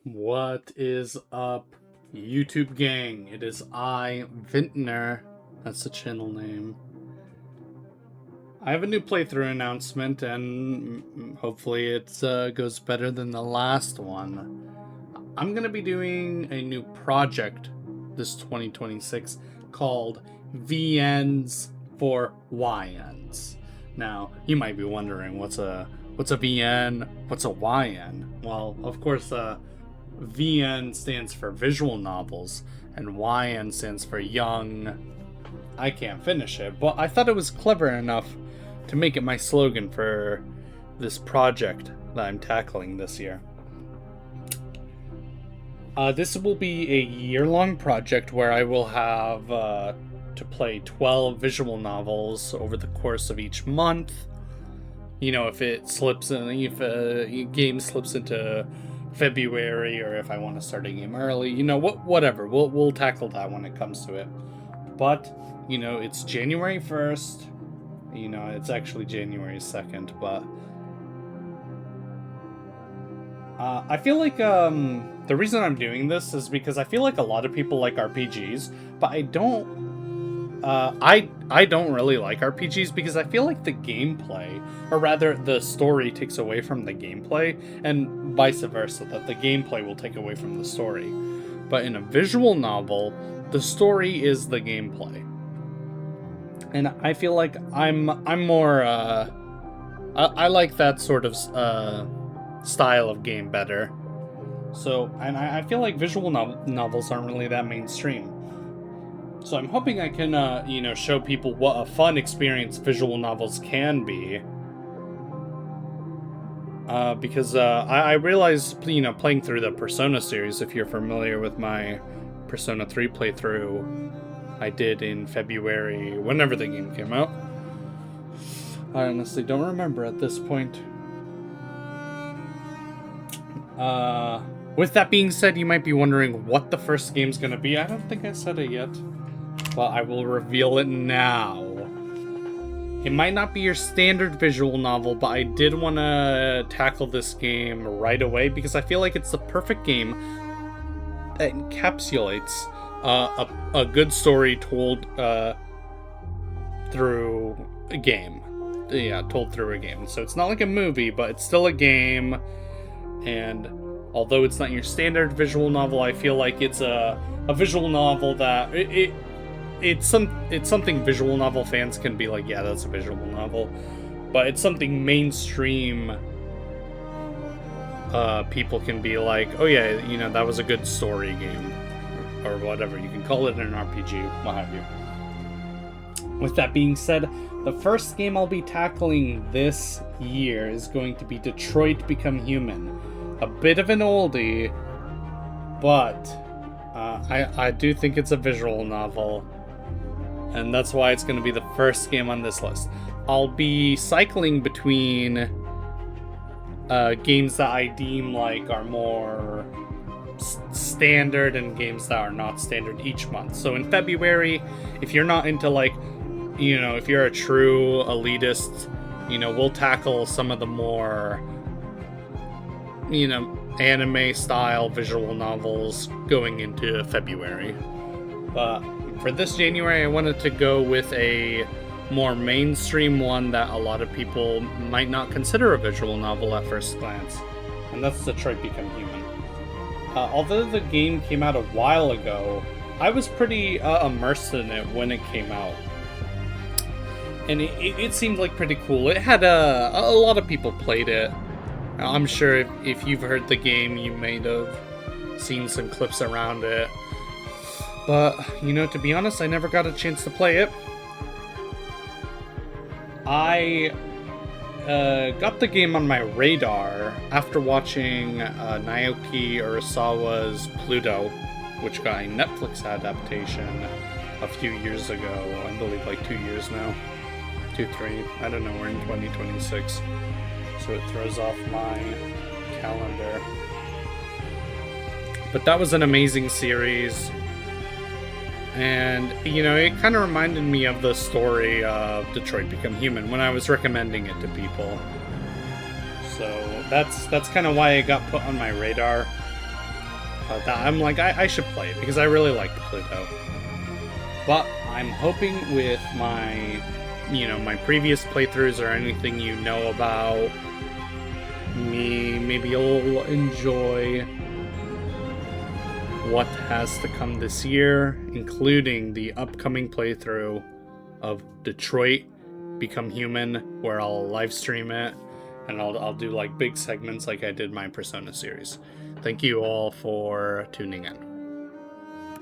What is up, YouTube gang? It is I, Vintner. That's the channel name. I have a new playthrough announcement, and hopefully it goes better than the last one. I'm going to be doing a new project this 2026 called VNs for YNs. Now, you might be wondering, what's a VN? What's a YN? Well, of course, VN stands for visual novels, and YN stands for young. I can't finish it, but I thought it was clever enough to make it my slogan for this project that I'm tackling this year. This will be a year-long project where I will have to play 12 visual novels over the course of each month. You know, if a game slips into February, or if I want to start a game early, you know, whatever. We'll tackle that when it comes to it. But, you know, it's January 1st. You know, it's actually January 2nd, but I feel like the reason I'm doing this is because I feel like a lot of people like RPGs, but I don't really like RPGs because I feel like the gameplay, or rather the story, takes away from the gameplay, and vice versa, that the gameplay will take away from the story. But in a visual novel, the story is the gameplay. And I feel like I'm more I like that sort of style of game better. So, and I feel like visual novels aren't really that mainstream. So I'm hoping I can, you know, show people what a fun experience visual novels can be. Because I realized, you know, playing through the Persona series, if you're familiar with my Persona 3 playthrough I did in February, whenever the game came out. I honestly don't remember at this point. With that being said, you might be wondering what the first game's gonna be. I don't think I said it yet, but I will reveal it now. It might not be your standard visual novel, but I did want to tackle this game right away because I feel like it's the perfect game that encapsulates a good story told through a game. Yeah, told through a game. So it's not like a movie, but it's still a game. And although it's not your standard visual novel, I feel like it's a visual novel that it's something visual novel fans can be like, yeah, that's a visual novel. But it's something mainstream people can be like, oh yeah, you know, that was a good story game. Or whatever, you can call it an RPG, what have you. With that being said, the first game I'll be tackling this year is going to be Detroit Become Human. A bit of an oldie, but I do think it's a visual novel, and that's why it's going to be the first game on this list. I'll be cycling between games that I deem like are more standard and games that are not standard each month. So in February, if you're not into, like, you know, if you're a true elitist, you know, we'll tackle some of the more, you know, anime style visual novels going into February. But for this January, I wanted to go with a more mainstream one that a lot of people might not consider a visual novel at first glance, and that's Detroit Become Human. Although the game came out a while ago, I was pretty immersed in it when it came out. And it seemed like pretty cool. It had a lot of people played it. I'm sure if you've heard the game, you may have seen some clips around it. But, you know, to be honest, I never got a chance to play it. I got the game on my radar after watching Naoki Urasawa's Pluto, which got a Netflix adaptation a few years ago. I believe like 2 years now. 2, 3. I don't know, we're in 2026. So it throws off my calendar. But that was an amazing series. And, you know, it kind of reminded me of the story of Detroit Become Human when I was recommending it to people. So that's kind of why it got put on my radar. I'm like, I should play it because I really like Pluto. But I'm hoping with my, my previous playthroughs or anything you know about me, maybe you'll enjoy what has to come this year, including the upcoming playthrough of Detroit Become Human, where I'll live stream it, and I'll do like big segments like I did my Persona series. Thank you all for tuning in.